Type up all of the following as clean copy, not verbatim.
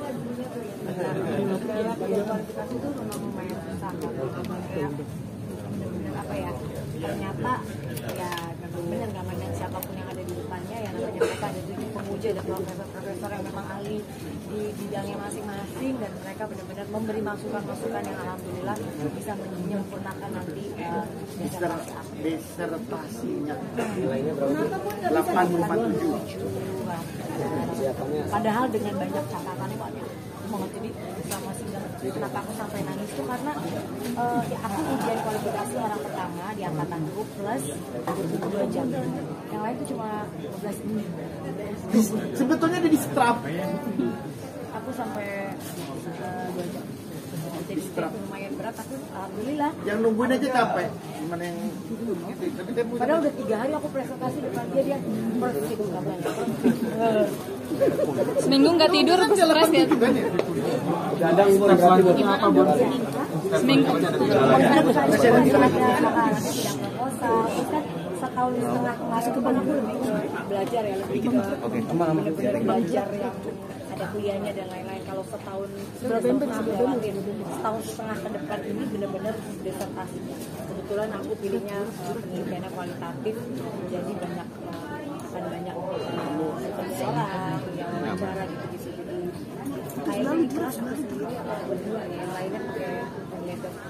apa dulunya tuh ya. Nah, kualifikasi itu memang lumayan susah kayak bener-bener apa ya, ternyata ya bener nggak banyak siapapun yang ada di depannya ya, namanya mereka ada 7 pemuja, ada profesor-profesor yang memang ahli di bidangnya masing-masing, dan mereka benar-benar memberi masukan-masukan yang alhamdulillah bisa menyempurnakan nanti disertasinya. Nilainya berapa? 8,7. Padahal dengan banyak catatannya banyak banget. Jadi sama sidang kenapa aku sampai nangis tuh karena ya aku ujian kualifikasi orang pertama di angkatan grup plus 2 jam. Yang lain tuh cuma 15 menit. Sebetulnya ada di strap. Aku sampai 2 jam. Jadi lumayan berat, tapi alhamdulillah. Yang nungguin aja capek. Gimana yang Padahal udah 3 hari aku presentasi depan dia perfect katanya. Seminggu nggak tidur terus stres ya? Gadang berarti apa buat Seminggu. Setahun setengah kemarin kemana aku lebih belajar ya, lebih ke bener-bener belajar yang ada kuliahnya dan lain-lain. Kalau setahun setengah ke depan ini bener-bener disertasinya. Kebetulan aku pilihnya penelitiannya kualitatif, jadi banyak orang yang wawancara gitu-gitu. Jadi kayaknya kelas aku sendiri atau berdua ya, yang lainnya pakai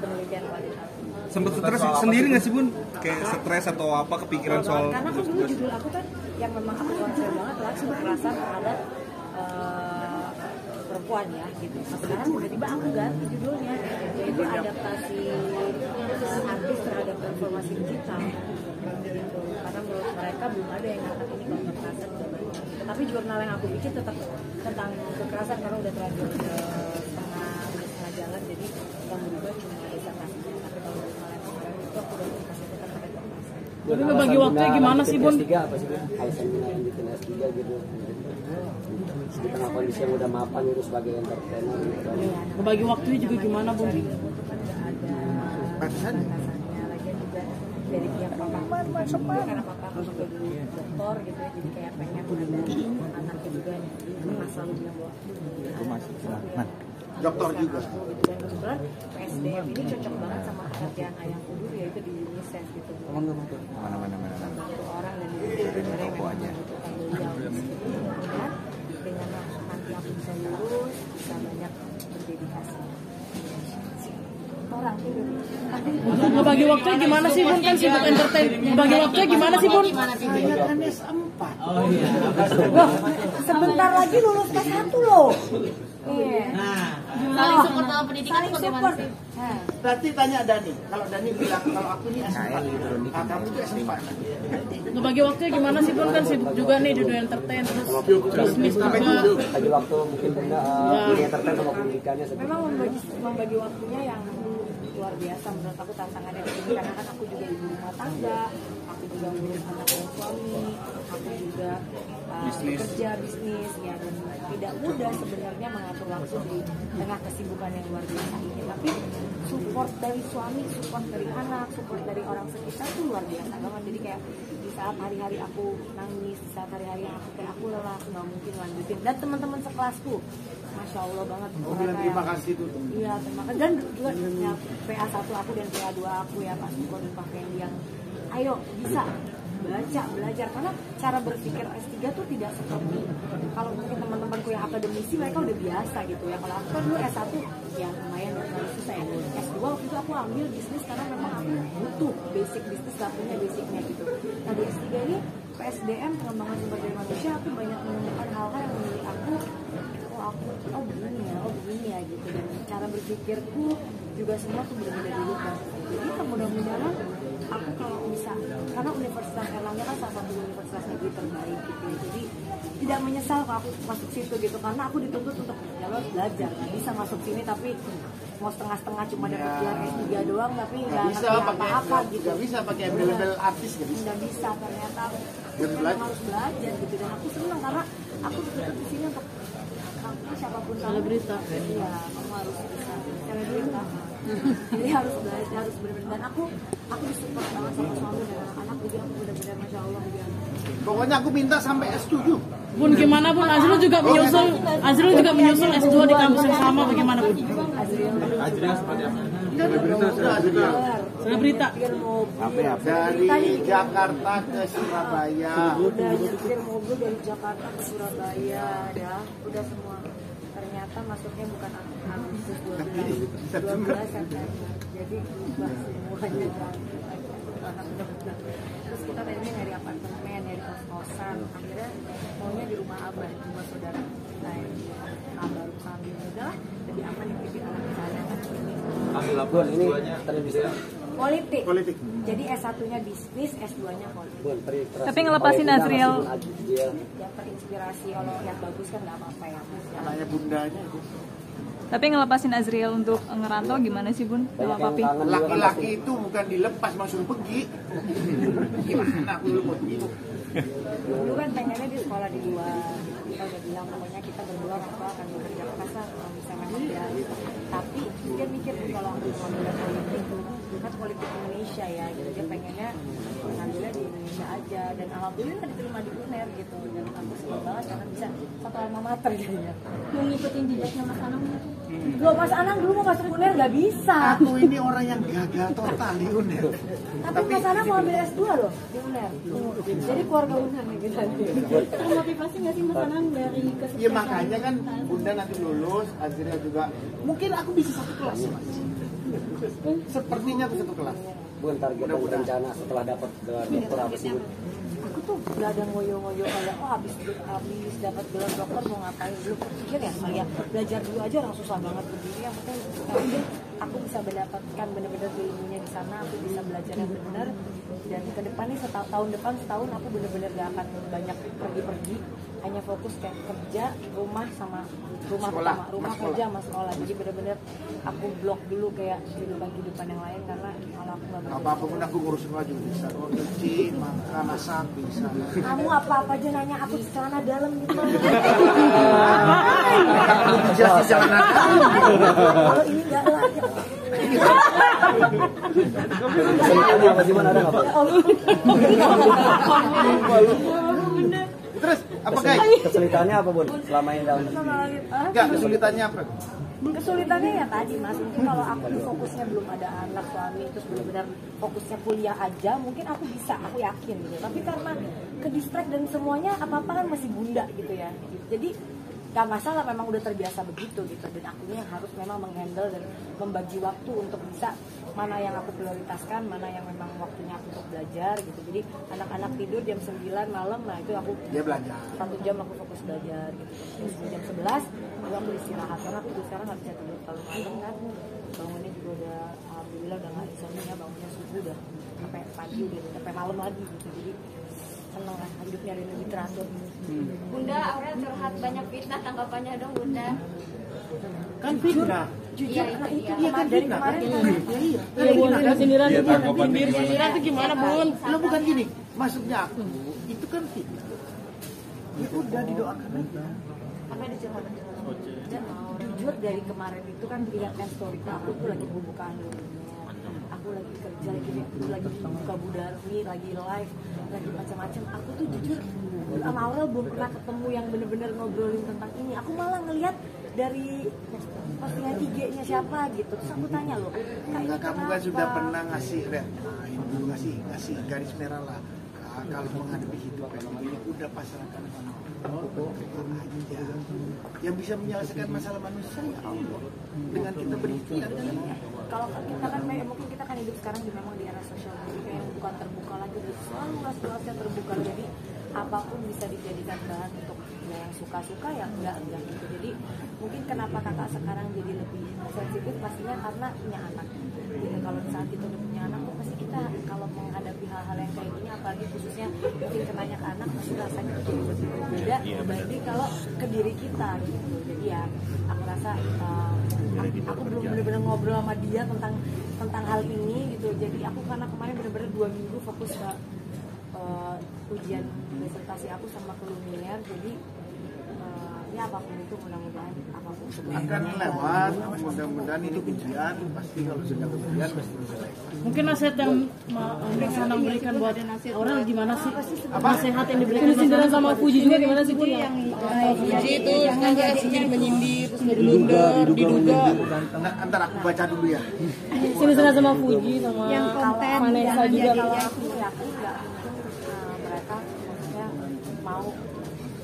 penelitian kualitatif. Sempet stres sendiri nggak sih Bun? Kayak stres atau apa, kepikiran soal? Karena aku dulu judul aku kan yang memang aku concern banget adalah kekerasan terhadap perempuan ya gitu. Sekarang tiba-tiba aku ganti judulnya, yaitu adaptasi artis terhadap transformasi digital gitu. Karena menurut mereka belum ada yang ngangkat ini kalau kekerasan. Tapi jurnal yang aku bikin tetap tentang kekerasan karena udah terlanjur setengah jalan, jadi yang berubah cuma disertasinya. Tapi kalau jurnal yang sekarang itu aku udah kasih tetap pada kekerasan. Jadi ngebagi waktunya gimana sih Bun? S3 apa sih Bun? High seminar bikin S3 gitu. Di tengah kondisi yang udah mapan gitu sebagai entertainer gitu. Ngebagi waktunya juga gimana Bun? Itu kan nggak ada batasannya, lagi juga dari pihak papa karena papa aku juga dulu dokter gitu ya, jadi kayak pengen ada anaknya juga selalu bilang bahwa dokter juga. Gitu. Dan kebetulan PSDM ini cocok banget sama pekerjaan ayahku dulu, yaitu di UNICEF gitu. Mana. Satu orang dan itu mereka membutuhkan beliau. Kemudian dengan nanti aku bisa lulus, bisa banyak berdedikasi. Orang tidur. Ngebagi waktunya gimana sih Bun? Kan sibuk entertain. Ngebagi waktunya gimana sih Bun? Saya kan S4. Sebentar lagi lulus K1 loh. Iya. Saling support dalam pendidikan Saling bagaimana support. sih? Berarti tanya Dani. Kalau Dani bilang kalau aku ini S4, kamu itu S5. Ngebagi waktunya gimana sih Bun? Kan sibuk juga nih di dunia entertain terus bisnis juga. Bagi waktu mungkin benda di entertain sama pendidikannya seperti Memang membagi waktunya yang luar biasa menurut aku tantangannya di sini, karena kan aku juga ibu rumah tangga, aku juga ngurus anak dan suami, aku juga kerja bisnis ya, dan tidak mudah sebenarnya mengatur waktu di tengah kesibukan yang luar biasa ini. Tapi support dari suami, support dari anak, support dari orang sekitar tuh luar biasa banget. Jadi kayak di saat hari-hari aku nangis, di saat hari-hari yang aku lelah, aku nggak mungkin lanjutin. Dan teman-teman sekelasku, Masya Allah banget. Aku bilang terima kasih tuh. Iya, terima kasih. Dan juga ya, PA1 aku dan PA2 aku ya, Pak Niko dan Pak Fendi, yang ayo bisa baca, belajar. Karena cara berpikir S3 tuh tidak seperti kalau mungkin teman-temanku yang akademisi, mereka udah biasa gitu ya. Kalau aku kan dulu S1 ya lumayan terlalu susah ya. S2 waktu itu aku ambil bisnis karena memang aku butuh basic bisnis, gak punya basicnya gitu. Nah di S3 ini PSDM, pengembangan sumber daya manusia, aku banyak menemukan hal-hal yang menurut aku begini ya gitu. Dan cara berpikirku juga semua tuh benar-benar dirubah. Jadi mudah-mudahan aku kalau bisa, karena Universitas Erlangga kan salah satu universitas negeri terbaik gitu ya. Jadi tidak menyesal kalau aku masuk situ gitu, karena aku dituntut untuk ya lo harus belajar, nggak bisa masuk sini tapi mau setengah-setengah cuma dapat gelar S3 doang tapi nggak ngerti apa-apa gitu. Nggak bisa pakai label artis gitu. Nggak bisa, ternyata memang harus belajar gitu. Dan aku senang karena aku dituntut di sini untuk siapapun Selebrita. Iya, kamu harus bisa selebrita. Jadi harus belajar, harus benar-benar. Dan aku disupport banget sama suami dan anak-anak. Jadi aku benar-benar Masya Allah dia. Pokoknya aku minta sampai S7. Bun, gimana Bun? Azrul juga menyusul S2 di kampus yang sama, bagaimana Bun? Azril seperti apa? Saya berita. Dari Jakarta ke Surabaya. Udah nyetir mobil dari Jakarta ke Surabaya, ya, udah semua. Ternyata masuknya bukan Agustus 12 September. Jadi berubah semuanya. Terus kita tadinya nyari apartemen, nyari kos-kosan. Akhirnya maunya di rumah abah, di rumah saudara kita yang baru sambil udah lebih aman di anak saya. Bun, ini televisi. Politik. Jadi S1-nya bisnis, S2-nya politik. Bun, Tapi ngelepasin Azriel. Yang terinspirasi kalau lihat bagus kan nggak apa-apa ya. Anaknya bundanya itu. Tapi ngelepasin Azriel untuk ngerantau gimana sih Bun sama Papi? Laki-laki itu bukan dilepas langsung pergi. Gimana aku lu pergi? Dulu kan pengennya di sekolah di luar. Kita udah bilang pokoknya kita berdua aku akan bekerja keras lah kalau bisa kerja. Tapi dia mikir kalau aku mau belajar politik, kan politik Indonesia ya. Gitu dia pengennya ngambilnya di Indonesia aja. Dan alhamdulillah diterima di UNER gitu. Dan aku senang banget karena bisa satu alma mater gitu ya. Mau ngikutin jejaknya Mas Anang? Loh Mas Anang dulu mau masuk UNER nggak bisa. Aku ini orang yang gagal total di UNER. Tapi Mas Anang mau ambil S2 loh di UNER. Jadi keluarga UNER nih kita. Termotivasi nggak sih Mas Anang dari kesuksesan? Ya makanya kan Bunda nanti lulus, Azriel juga. Mungkin aku bisa satu kelas Mas. Sepertinya aku satu kelas. Bun, target dan rencana setelah dapat gelar dokter apa sih Bun? Aku tuh gak ada ngoyo-ngoyo kayak habis dapat gelar dokter mau ngapain, belum berpikir ya kayak belajar dulu aja orang susah banget berdiri. Yang penting aku bisa mendapatkan benar-benar ilmunya di sana, aku bisa belajar yang benar. Dan ke depan nih setahun aku benar-benar gak akan banyak pergi-pergi, hanya fokus kayak kerja, rumah kerja sama sekolah. Jadi benar-benar aku blok dulu kayak kehidupan yang lain karena kalau aku nggak apa-apa pun aku ngurusin aja bisa. Cuci, makan, masak bisa. Kamu apa-apa aja nanya aku celana dalam gitu. Jelas celana Kalau ini enggak lah. Kesulitannya apa sih Bun, ada nggak Pak? Terus apa guys? Kesulitannya apa Bun selama ini dalam? Enggak, kesulitannya apa? Kesulitannya ya tadi Mas, mungkin kalau aku fokusnya belum ada anak, suami, terus benar-benar fokusnya kuliah aja, mungkin aku bisa, aku yakin gitu. Tapi karena ke distract dan semuanya apa-apa kan masih bunda gitu ya. Jadi gak masalah, memang udah terbiasa begitu gitu. Dan akunya yang harus memang menghandle dan membagi waktu untuk bisa mana yang aku prioritaskan, mana yang memang waktunya aku untuk belajar gitu. Jadi anak-anak tidur jam 9 malam, nah itu aku Dia belajar. 1 jam aku fokus belajar gitu. Terus jam 11 juga aku istirahat karena aku sekarang nggak bisa tidur terlalu malam kan. Bangunnya juga udah alhamdulillah udah nggak insomnia, bangunnya subuh udah sampai pagi, udah sampai malam lagi gitu. Jadi seneng lah hidupnya lebih teratur. Bunda, Aurel curhat banyak fitnah, tanggapannya dong Bunda. Kan fitnah. Jujur, Iya, nah itu Iya kan dari fitnah. kemarin kan. Iya Bun, sendiri itu gimana Bun? Lo bukan gini, maksudnya aku itu kan fitnah. Ya udah didoakan aja. Apa yang dicurhatin? Dan jujur dari kemarin itu kan lihat kan story aku tuh lagi bukaan aku lagi kerja, lagi buka Budarmi, lagi live, lagi macam-macam. Aku tuh jujur sama Aurel belum pernah ketemu yang bener-bener ngobrolin tentang ini. Aku malah ngelihat dari postingan IG-nya siapa gitu. Terus aku tanya loh, Enggak, kamu kan sudah pernah ngasih ngasih garis merah lah. Kalau menghadapi hidup ini udah pasrahkan sama Allah aja. Yang bisa menyelesaikan masalah manusia ya Allah. Dengan kita berikhtiar kan. Kalau kita kan mungkin kita kan hidup sekarang memang di era sosial media yang bukan terbuka lagi, selalu luas-luasnya terbuka. Jadi apapun bisa dijadikan bahan untuk yang suka-suka ya enggak gitu. Jadi mungkin kenapa kakak sekarang jadi lebih sensitif pastinya karena punya anak. Jadi kalau saat kita udah punya anak tuh pasti kita kalau menghadapi hal-hal yang kayak gini, apalagi khususnya mungkin kenanya ke anak, pasti rasanya itu berbeda dibanding kalau ke diri kita gitu. Jadi ya aku rasa aku belum benar-benar ngobrol sama dia tentang hal ini gitu. Jadi aku karena kemarin benar-benar 2 minggu fokus ke ujian disertasi aku sama ke Lumiere. Jadi ya apapun itu mudah-mudahan apapun akan lewat. Mudah-mudahan ini ujian, pasti kalau sudah ujian pasti selesai. Mungkin nasihat yang Mas Anang berikan buat Aurel gimana sih? Nasihat yang diberikan Mas sama Fuji juga gimana sih, Bu? Fuji itu sedikit menyindir, terus diduga. Ntar aku baca dulu ya. Sini sama Fuji sama Vanessa juga. Aku nggak mereka maksudnya mau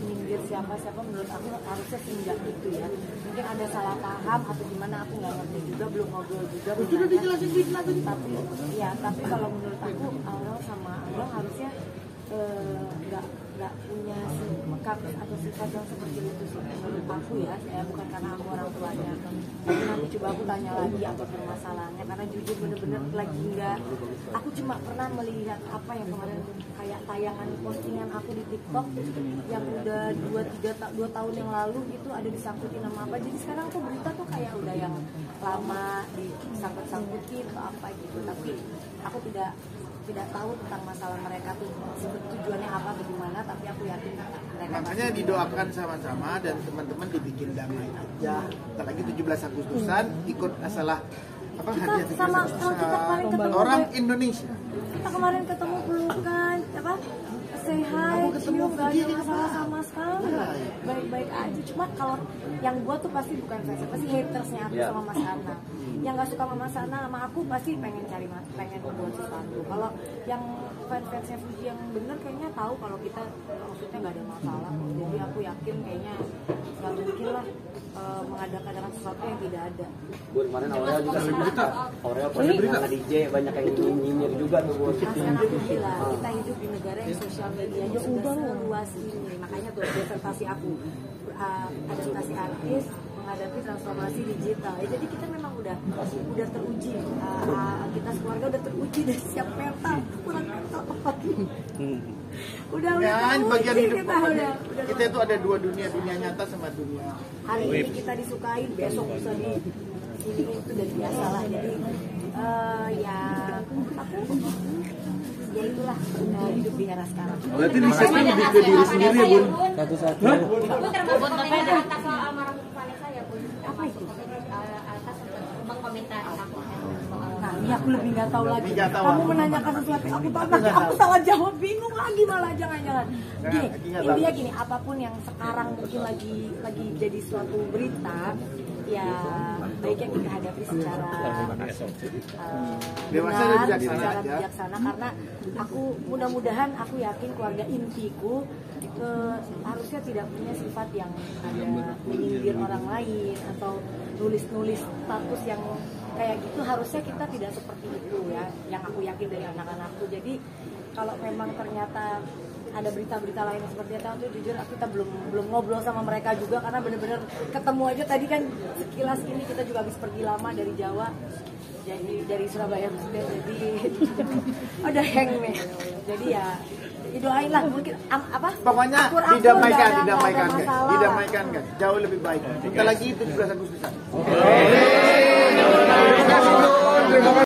nyindir siapa menurut aku harusnya sih nggak gitu ya. Mungkin ada salah paham atau gimana aku nggak ngerti juga, belum ngobrol juga. Sudah dijelasin tapi kalau menurut aku Aurel sama Anggel harusnya nggak punya sikap atau sifat yang seperti itu sih menurut aku ya. Bukan karena aku orang tuanya, tapi nanti coba aku tanya lagi apa permasalahannya, karena jujur bener-bener lagi nggak. Aku cuma pernah melihat apa yang kemarin kayak tayangan postingan aku di TikTok yang udah 2 tahun yang lalu gitu, ada disangkutin nama apa. Jadi sekarang tuh berita tuh kayak udah yang lama disangkut-sangkutin atau apa gitu, tapi aku tidak tahu tentang masalah mereka tuh tujuannya apa atau gimana, tapi aku yakin mereka makanya didoakan sama-sama dan teman-teman dibikin damai aja. Apalagi 17 Agustusan ikut masalah apa hadiah sama kalau kita kemarin ketemu orang Indonesia. Kita kemarin ketemu pelukan apa say hi, cium, gak ada masalah sama sekali, baik-baik aja. Cuma kalau yang gua tuh pasti bukan fans, pasti hatersnya aku sama Mas Anang. Yang gak suka sama Mas Anang sama aku pasti pengen buat sesuatu. Kalau yang fans-fansnya Fuji yang bener kayaknya tahu kalau kita maksudnya gak ada masalah. Jadi aku yakin kayaknya gak mungkin lah mengadakan sesuatu yang tidak ada. Bu, kemarin Aurel juga sempat. Aurel pasti sama DJ banyak yang nyinyir juga tuh, Bu. Alhamdulillah, kita hidup di negara yang sosial medianya sudah seluas ini. Makanya tuh presentasi aku adaptasi artis menghadapi transformasi digital. Jadi kita memang udah teruji. Kita keluarga udah teruji dan siap mental. Kurang mental apa lagi? Udah bagian hidup kita kita itu ada dua dunia nyata sama dunia. Hari ini kita disukain, besok bisa di ini itu udah biasa lah. Jadi ya itulah hidup di era sekarang. Berarti risetnya lebih ke diri sendiri ya, Bun? Satu-satu. Bu termasuk komentar atas soal almarhum Vanessa ya, Bu? Apa itu? Atas mengkomentari aku. Nah, ini aku lebih nggak tahu lagi. Nggak tahu. Kamu menanyakan sesuatu, aku salah jawab, bingung lagi malah jangan-jangan. Gini, intinya gini, apapun yang sekarang mungkin lagi jadi suatu berita, ya baiknya kita hadapi secara bijaksana, karena aku mudah-mudahan aku yakin keluarga intiku harusnya tidak punya sifat yang ada menyindir orang lain atau nulis-nulis status yang kayak gitu. Harusnya kita tidak seperti itu ya, yang aku yakin dari anak-anakku. Jadi kalau memang ternyata ada berita-berita lain seperti itu, jujur kita belum ngobrol sama mereka juga, karena bener-bener ketemu aja tadi kan sekilas ini. Kita juga habis pergi lama dari Jawa, jadi dari Surabaya maksudnya, jadi ada hang nih. Jadi ya doain lah, mungkin apa pokoknya didamaikan kan jauh lebih baik. Kita lagi 17 Agustusan.